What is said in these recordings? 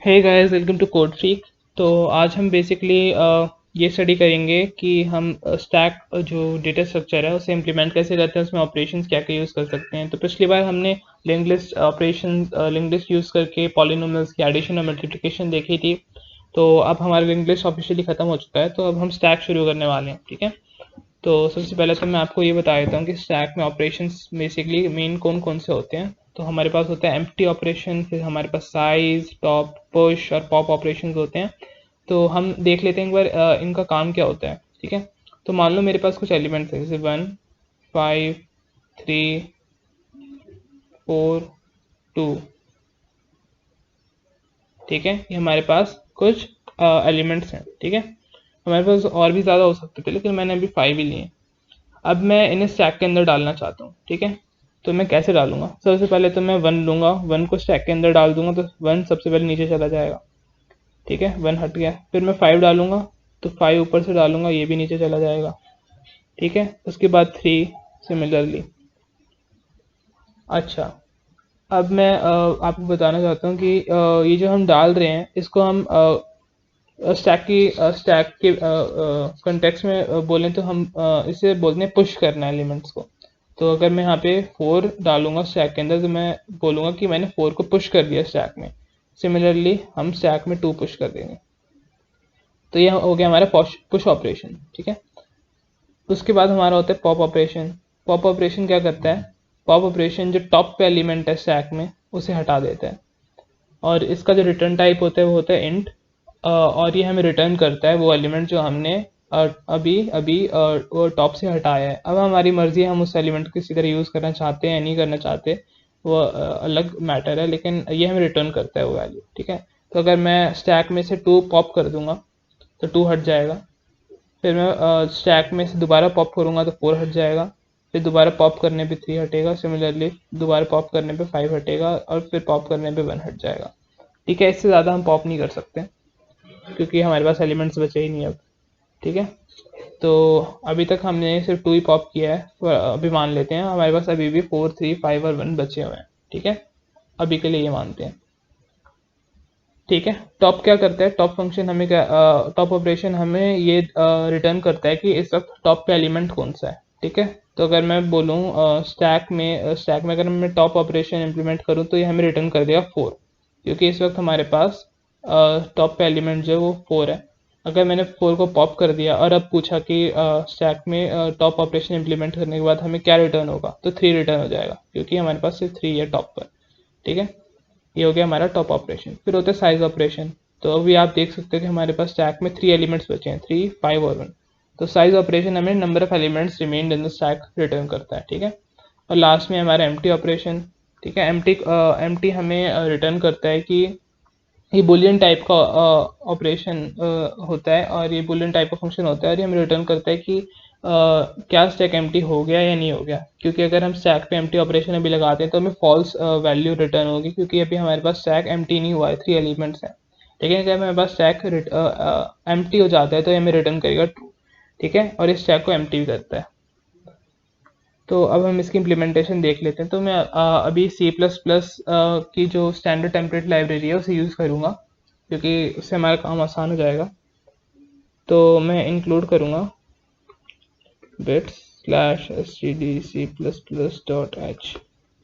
Hey guys, welcome to code freak. तो आज हम बेसिकली ये स्टडी करेंगे कि हम स्टैक जो डेटा स्ट्रक्चर है उसे इम्प्लीमेंट कैसे करते हैं, उसमें ऑपरेशंस क्या क्या यूज़ कर सकते हैं। तो पिछली बार हमने linked list operation linked list use करके पॉलिनोमियल्स की एडिशन और मल्टीप्लिकेशन देखी थी। तो अब हमारा लिंक्ड लिस्ट ऑफिशियली ख़त्म हो चुका है, तो अब हम स्टैक शुरू करने वाले हैं। ठीक है, तो सबसे पहले तो मैं आपको ये बता देता हूँ कि स्टैक में ऑपरेशंस बेसिकली मेन कौन कौन से होते हैं। तो हमारे पास होता है एम्प्टी ऑपरेशन, फिर हमारे पास साइज, टॉप, पुश और पॉप ऑपरेशंस होते हैं। तो हम देख लेते हैं एक बार इनका काम क्या होता है। ठीक है, तो मान लो मेरे पास कुछ एलिमेंट्स है, जैसे 1, 5, 3, 4, 2। ठीक है, ये हमारे पास कुछ एलिमेंट्स हैं। ठीक है, हमारे पास और भी ज़्यादा हो सकते थे, लेकिन मैंने अभी 5 ही लिए हैं। अब मैं इन्हें स्टैक के अंदर डालना चाहता हूँ। ठीक है, तो मैं कैसे डालूंगा? सबसे पहले तो मैं 1 लूंगा, 1 को स्टैक के अंदर डाल दूंगा, तो 1 सबसे पहले नीचे चला जाएगा। ठीक है, 1 हट गया। फिर मैं 5 डालूंगा, तो 5 ऊपर से डालूंगा, ये भी नीचे चला जाएगा। ठीक है, उसके बाद 3 सिमिलरली। अच्छा, अब मैं आपको बताना चाहता हूँ कि ये जो हम डाल रहे हैं इसको हम स्टैक के कंटेक्स्ट में बोलें तो हम इसे बोलते हैं पुश करना एलिमेंट्स को। तो अगर मैं यहाँ पे 4 डालूंगा स्टैक के अंदर, तो मैं बोलूँगा कि मैंने 4 को पुश कर दिया स्टैक में। सिमिलरली हम स्टैक में 2 पुश कर देंगे। तो ये हो गया हमारा पुश ऑपरेशन। ठीक है, उसके बाद हमारा होता है पॉप ऑपरेशन। पॉप ऑपरेशन क्या करता है? पॉप ऑपरेशन जो टॉप पे एलिमेंट है स्टैक में उसे हटा देता है, और इसका जो रिटर्न टाइप होता है वो होता है इंट। और ये हमें रिटर्न करता है वो एलिमेंट जो हमने अभी अभी वो टॉप से हटाया है। अब हमारी मर्जी है, हम उस एलिमेंट को किसी तरह यूज़ करना चाहते हैं या नहीं करना चाहते, वो अलग मैटर है, लेकिन ये हमें रिटर्न करता है वो वैल्यू। ठीक है, तो अगर मैं स्टैक में से 2 पॉप कर दूंगा तो 2 हट जाएगा। फिर मैं स्टैक में से दोबारा पॉप करूँगा तो 4 हट जाएगा। फिर दोबारा पॉप करने पे 3 हटेगा। सिमिलरली दोबारा पॉप करने पे 5 हटेगा, और फिर पॉप करने पे 1 हट जाएगा। ठीक है, इससे ज़्यादा हम पॉप नहीं कर सकते क्योंकि हमारे पास एलिमेंट्स बचे ही नहीं अब। ठीक है, तो अभी तक हमने सिर्फ 2 ही पॉप किया है, तो अभी मान लेते हैं हमारे पास अभी भी 4, 3, 5 और 1 बचे हुए हैं। ठीक है, अभी के लिए ये मानते हैं। ठीक है, टॉप क्या करता है? टॉप फंक्शन हमें क्या, टॉप ऑपरेशन हमें ये रिटर्न करता है कि इस वक्त टॉप पे एलिमेंट कौन सा है। ठीक है, तो अगर मैं बोलूँ स्टैक में अगर मैं टॉप ऑपरेशन इंप्लीमेंट करूँ तो ये हमें रिटर्न कर देगा 4, क्योंकि इस वक्त हमारे पास टॉप पे एलिमेंट जो है वो 4 है। अगर मैंने 4 को पॉप कर दिया और अब पूछा कि स्टैक में टॉप ऑपरेशन इंप्लीमेंट करने के बाद हमें क्या रिटर्न होगा, तो 3 रिटर्न हो जाएगा, क्योंकि हमारे पास सिर्फ 3 है टॉप पर। ठीक है, ये हो गया हमारा टॉप ऑपरेशन। फिर होता है साइज ऑपरेशन। तो अभी आप देख सकते हो कि हमारे पास स्टैक में 3 एलिमेंट्स बचे हैं, 3, 5 और 1। तो साइज ऑपरेशन हमें number of elements remained in the stack return करता है। ठीक है, और लास्ट में हमारा एम्प्टी ऑपरेशन। ठीक है, एम्प्टी हमें रिटर्न करता है कि ये बुलियन टाइप का ऑपरेशन होता है, और ये बुलियन टाइप का फंक्शन होता है, और ये हमें रिटर्न करता है कि क्या स्टैक एम्प्टी हो गया या नहीं हो गया। क्योंकि अगर हम स्टैक पे एम्प्टी ऑपरेशन अभी लगाते हैं तो हमें फॉल्स वैल्यू रिटर्न होगी, क्योंकि अभी हमारे पास स्टैक एम्प्टी नहीं हुआ है, 3 एलिमेंट्स हैं। लेकिन अगर हमारे पास स्टैक एम्प्टी हो जाता है तो ये हमें रिटर्न करेगा ट्रू। ठीक है, और इस स्टैक को एम्प्टी भी करता है। तो अब हम इसकी इम्प्लीमेंटेशन देख लेते हैं। तो मैं अभी सी प्लस प्लस की जो स्टैंडर्ड टेम्पलेट लाइब्रेरी है उसे यूज़ करूँगा, क्योंकि उससे हमारा काम आसान हो जाएगा। तो मैं इंक्लूड करूँगा बिट स्लैश stdc++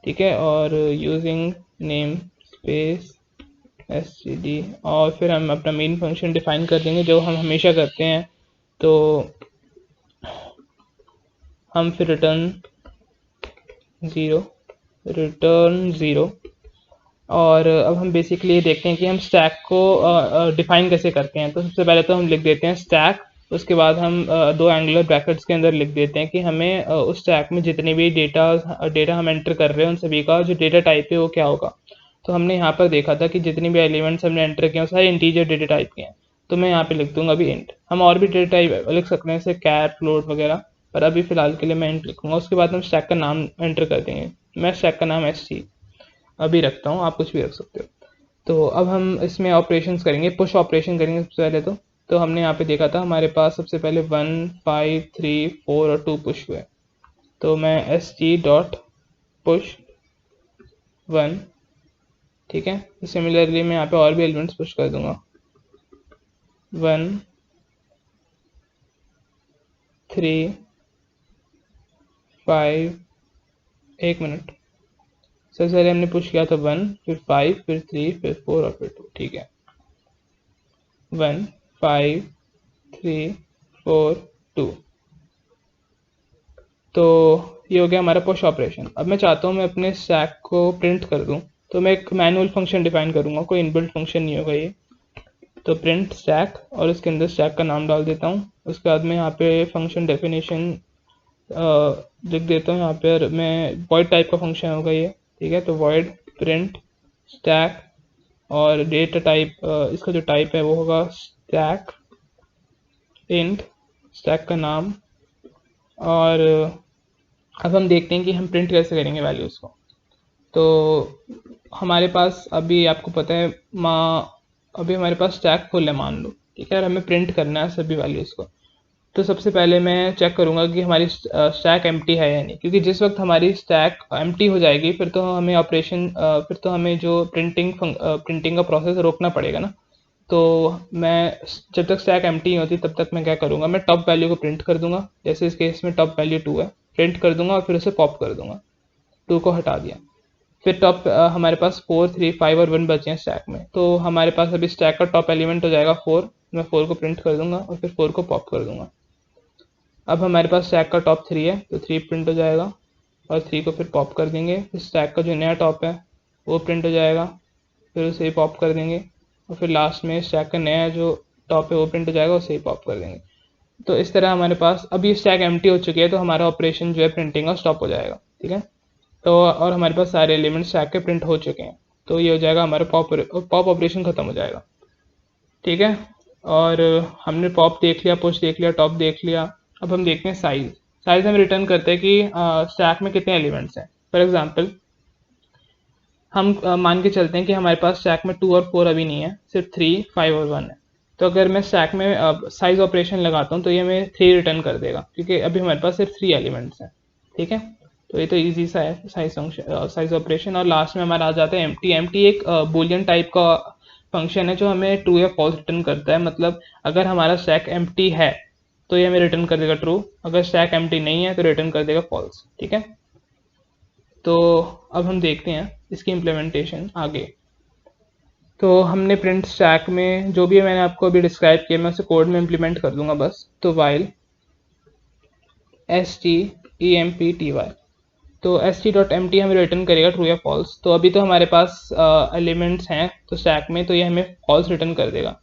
ठीक है, और यूजिंग नेम स्पेस std, और फिर हम अपना मेन फंक्शन डिफाइन कर देंगे जो हम हमेशा करते हैं। तो हम फिर रिटर्न ज़ीरो। और अब हम बेसिकली देखते हैं कि हम स्टैक को डिफाइन कैसे करते हैं। तो सबसे पहले तो हम लिख देते हैं स्टैक, उसके बाद हम 2 एंगुलर ब्रैकेट्स के अंदर लिख देते हैं कि हमें उस स्टैक में जितने भी डेटा हम एंटर कर रहे हैं उन सभी का जो डेटा टाइप है वो क्या होगा। तो हमने यहाँ पर देखा था कि जितने भी एलिमेंट्स हमने एंटर किए हैं सारे इंटीजर डेटा टाइप के हैं। तो मैं यहाँ पे लिख दूंगा अभी इंट। हम और भी डेटा टाइप लिख सकते हैं, जैसे कैर, फ्लोट वगैरह, पर अभी फिलहाल के लिए मैं इंट लिखूंगा। उसके बाद हम स्टैक का नाम एंटर कर देंगे। मैं स्टैक का नाम SC अभी रखता हूँ, आप कुछ भी रख सकते हो। तो अब हम इसमें ऑपरेशंस करेंगे, पुश ऑपरेशन करेंगे सबसे पहले। तो हमने यहाँ पे देखा था हमारे पास सबसे पहले 1, 5, 3, 4 और 2 पुश हुए। तो मैं SG डॉट पुश 1 ठीक है। सिमिलरली मैं यहाँ पे और भी एलिमेंट्स पुश कर दूंगा, 1 3 5, एक मिनट, सबसे पहले हमने पुश किया था 1, फिर 5, फिर 3, फिर 4 और फिर 2। ठीक है, 1 5 3 4 2। तो ये हो गया हमारा पुश ऑपरेशन। अब मैं चाहता हूँ मैं अपने स्टैक को प्रिंट कर दूँ, तो मैं एक मैनुअल फंक्शन डिफाइन करूँगा, कोई इनबिल्ट फंक्शन नहीं होगा ये। तो प्रिंट स्टैक और उसके अंदर स्टैक का नाम डाल देता हूँ। उसके बाद में यहाँ पे फंक्शन डेफिनेशन लिख देता हूँ। यहाँ पर मैं वॉइड टाइप का फंक्शन होगा ये। ठीक है, तो वॉइड प्रिंट स्टैक और डेटा टाइप, इसका जो टाइप है वो होगा स्टैक इंट, स्टैक का नाम। और अब हम देखते हैं कि हम प्रिंट कैसे करेंगे वैल्यूज़ को। तो हमारे पास अभी आपको पता है अभी हमारे पास स्टैक फुल है मान लो। ठीक है, और हमें प्रिंट करना है सभी वैल्यूज़ को। तो सबसे पहले मैं चेक करूंगा कि हमारी स्टैक एम्प्टी है या नहीं, क्योंकि जिस वक्त हमारी स्टैक एम्प्टी हो जाएगी फिर तो हमें फिर तो हमें जो प्रिंटिंग का प्रोसेस रोकना पड़ेगा ना। तो मैं जब तक स्टैक एम्प्टी नहीं होती तब तक मैं क्या करूंगा, मैं टॉप वैल्यू को प्रिंट कर दूंगा। जैसे इस केस में टॉप वैल्यू 2 है, प्रिंट कर दूंगा और फिर उसे पॉप कर दूंगा। 2 को हटा दिया। फिर टॉप हमारे पास 4 3 5 और 1 बचे हैं स्टैक में, तो हमारे पास अभी स्टैक का टॉप एलिमेंट हो जाएगा 4। मैं 4 को प्रिंट कर दूंगा और फिर 4 को पॉप कर दूंगा। अब हमारे पास स्टैक का टॉप 3 है, तो 3 प्रिंट हो जाएगा और 3 को फिर पॉप कर देंगे। फिर स्टैक का जो नया टॉप है वो प्रिंट हो जाएगा, फिर उसे ही पॉप कर देंगे। और फिर लास्ट में स्टैक का नया जो टॉप है वो प्रिंट हो जाएगा, उसे ही पॉप कर देंगे। तो इस तरह हमारे पास अभी स्टैक एम्प्टी हो चुकी है, तो हमारा ऑपरेशन जो है प्रिंटिंग का स्टॉप हो जाएगा। ठीक है, तो और हमारे पास सारे एलिमेंट्स स्टैक के प्रिंट हो चुके हैं, तो ये हो जाएगा हमारा पॉप ऑपरेशन खत्म हो जाएगा। ठीक है, और हमने पॉप देख लिया, पुश देख लिया, टॉप देख लिया। अब हम देखते हैं साइज। साइज हम रिटर्न करते हैं कि स्टैक में कितने एलिमेंट्स हैं। फॉर एग्जांपल हम मान के चलते हैं कि हमारे पास स्टैक में 2 और 4 अभी नहीं है, सिर्फ 3 5 और 1 है। तो अगर मैं स्टैक में साइज ऑपरेशन लगाता हूँ तो ये हमें 3 रिटर्न कर देगा, क्योंकि अभी हमारे पास सिर्फ 3 एलिमेंट्स हैं। ठीक है, तो ये तो इजी सा है साइज ऑपरेशन। और लास्ट में हमारा आ जाता है एम्प्टी। एम्प्टी एक बुलियन टाइप का फंक्शन है जो हमें ट्रू या फॉल्स रिटर्न करता है। मतलब अगर हमारा स्टैक एम्प्टी है तो ये हमें रिटर्न कर देगा ट्रू, अगर स्टैक एम्प्टी नहीं है तो रिटर्न कर देगा फॉल्स। ठीक है, तो अब हम देखते हैं इसकी इम्प्लीमेंटेशन आगे। तो हमने प्रिंट स्टैक में जो भी मैंने आपको अभी डिस्क्राइब किया मैं उसे कोड में इम्प्लीमेंट कर दूंगा बस। तो वाइल stempty, तो st.empty हमें रिटर्न करेगा ट्रू या फॉल्स। तो अभी तो हमारे पास एलिमेंट्स हैं तो स्टैक में, तो ये हमें फॉल्स रिटर्न कर देगा।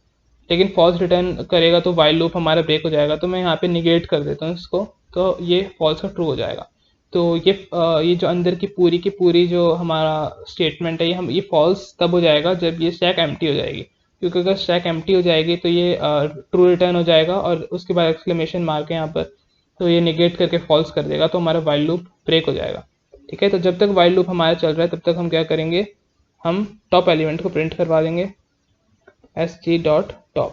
लेकिन फॉल्स रिटर्न करेगा तो वाइल लूप हमारा ब्रेक हो जाएगा। तो मैं यहाँ पे निगेट कर देता हूँ इसको, तो ये फॉल्स का ट्रू हो जाएगा। तो ये जो अंदर की पूरी जो हमारा स्टेटमेंट है ये फॉल्स तब हो जाएगा जब ये स्टैक एम्प्टी हो जाएगी, क्योंकि अगर स्टैक एम्प्टी हो जाएगी तो ये ट्रू रिटर्न हो जाएगा और उसके बाद एक्सक्लेमेशन मार्क है यहाँ पर, तो ये निगेट करके फॉल्स कर देगा, तो हमारा वाइल लूप ब्रेक हो जाएगा। ठीक है, तो जब तक वाइल लूप हमारा चल रहा है तब तक हम क्या करेंगे, हम टॉप एलिमेंट को प्रिंट करवा देंगे st.top।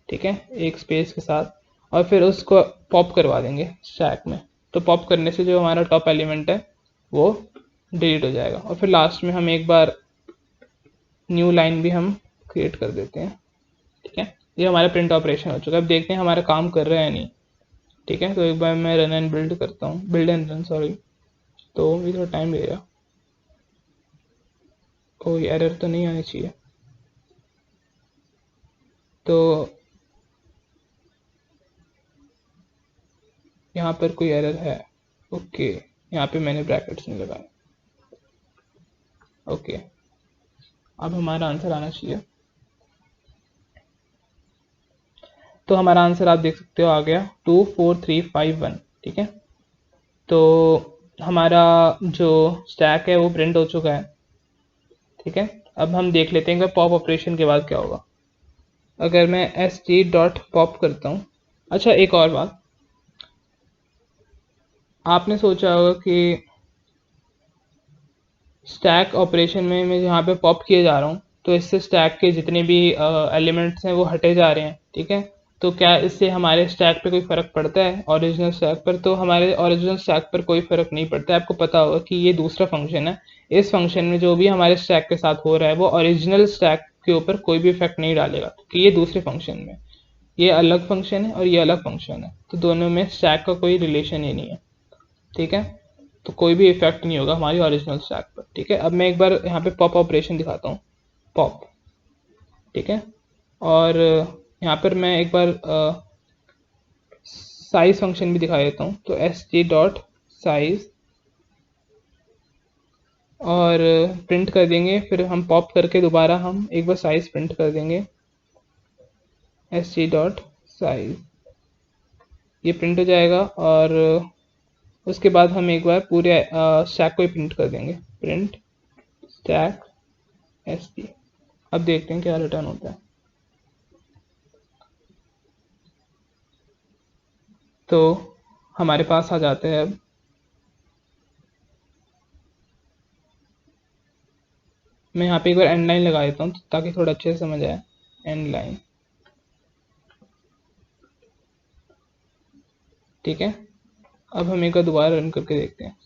ठीक है, एक स्पेस के साथ, और फिर उसको पॉप करवा देंगे स्टैक में। तो पॉप करने से जो हमारा टॉप एलिमेंट है वो डिलीट हो जाएगा। और फिर लास्ट में हम एक बार न्यू लाइन भी हम क्रिएट कर देते हैं। ठीक है, ये हमारा प्रिंट ऑपरेशन हो चुका है। अब देखते हैं हमारा काम कर रहा है या नहीं। ठीक है, तो एक बार मैं रन एंड बिल्ड करता हूँ, बिल्ड एंड रन सॉरी। तो भी थोड़ा टाइम लगेगा, कोई एरर तो नहीं आनी चाहिए। तो यहाँ पर कोई एरर है, ओके, यहाँ पे मैंने ब्रैकेट्स नहीं लगाए। ओके, अब हमारा आंसर आना चाहिए। तो हमारा आंसर आप देख सकते हो आ गया 2 4 3 5 1। ठीक है, तो हमारा जो स्टैक है वो प्रिंट हो चुका है। ठीक है, अब हम देख लेते हैं कि पॉप ऑपरेशन के बाद क्या होगा। अगर मैं st.pop करता हूँ। अच्छा, एक और बात, आपने सोचा होगा कि स्टैक ऑपरेशन में मैं जहाँ पे पॉप किए जा रहा हूँ तो इससे स्टैक के जितने भी एलिमेंट्स हैं वो हटे जा रहे हैं। ठीक है, तो क्या इससे हमारे स्टैक पे कोई फ़र्क पड़ता है ओरिजिनल स्टैक पर? तो हमारे ओरिजिनल स्टैक पर कोई फ़र्क नहीं पड़ता है। आपको पता होगा कि ये दूसरा फंक्शन है, इस फंक्शन में जो भी हमारे स्टैक के साथ हो रहा है वो ओरिजिनल स्टैक के ऊपर कोई भी इफेक्ट नहीं डालेगा, क्योंकि ये दूसरे फंक्शन में, ये अलग फंक्शन है और ये अलग फंक्शन है, तो दोनों में स्टैक का कोई रिलेशन ही नहीं है। ठीक है, तो कोई भी इफेक्ट नहीं होगा हमारी ओरिजिनल स्टैक पर। ठीक है, अब मैं एक बार यहाँ पे पॉप ऑपरेशन दिखाता हूँ, पॉप। ठीक है, और यहाँ पर मैं एक बार साइज फंक्शन भी दिखा देता हूँ। तो एस जी डॉट साइज, और प्रिंट कर देंगे, फिर हम पॉप करके दोबारा हम एक बार साइज प्रिंट कर देंगे, एस जी डॉट साइज, ये प्रिंट हो जाएगा। और उसके बाद हम एक बार पूरे स्टैक को ही प्रिंट कर देंगे, प्रिंट स्टैक एस जी। अब देखते हैं क्या रिटर्न होता है। तो हमारे पास आ जाते हैं अब, मैं यहाँ पे एक बार एंड लाइन लगा देता हूँ ताकि थोड़ा अच्छे से समझ आए। एंड लाइन, ठीक है। अब हम एक बार दोबारा रन करके देखते हैं।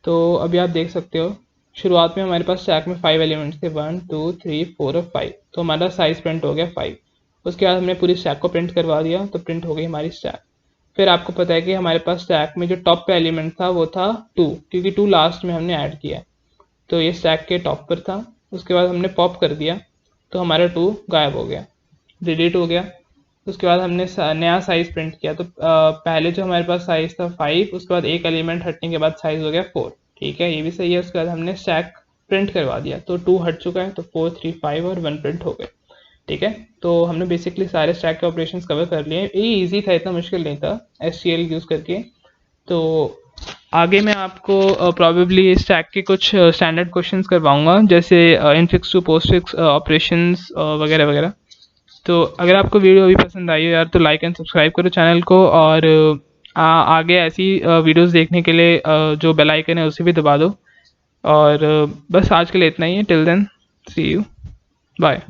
तो अभी आप देख सकते हो शुरुआत में हमारे पास स्टैक में 5 एलिमेंट्स थे, 1 2 3 4 और 5, तो हमारा साइज प्रिंट हो गया 5। उसके बाद हमने पूरी स्टैक को प्रिंट करवा दिया, तो प्रिंट हो गई हमारी स्टैक। फिर आपको पता है कि हमारे पास स्टैक में जो टॉप पे एलिमेंट था वो था 2, क्योंकि 2 लास्ट में हमने ऐड किया, तो ये स्टैक के टॉप पर था। उसके बाद हमने पॉप कर दिया तो हमारा 2 गायब हो गया, डिलीट हो गया। उसके बाद हमने नया साइज प्रिंट किया, तो पहले जो हमारे पास साइज था 5, उसके बाद एक एलिमेंट हटने के बाद साइज हो गया 4। ठीक है, ये भी सही है। उसके बाद हमने स्टैक प्रिंट करवा दिया, तो 2 हट चुका है, तो 4 3 5 और 1 प्रिंट हो गए। ठीक है, तो हमने बेसिकली सारे स्टैक के ऑपरेशंस कवर कर लिए। ये इजी था, इतना मुश्किल नहीं था SQL यूज़ करके। तो आगे मैं आपको प्रोबेबली स्टैक के कुछ स्टैंडर्ड क्वेश्चंस करवाऊंगा, जैसे इनफिक्स टू पोस्टफिक्स ऑपरेशंस वगैरह वगैरह। तो अगर आपको वीडियो अभी पसंद आई हो यार, तो लाइक एंड सब्सक्राइब करो चैनल को, और आगे ऐसी वीडियोस देखने के लिए जो बेल आइकन है उसे भी दबा दो। और बस आज के लिए इतना ही है। Till then, see you, bye.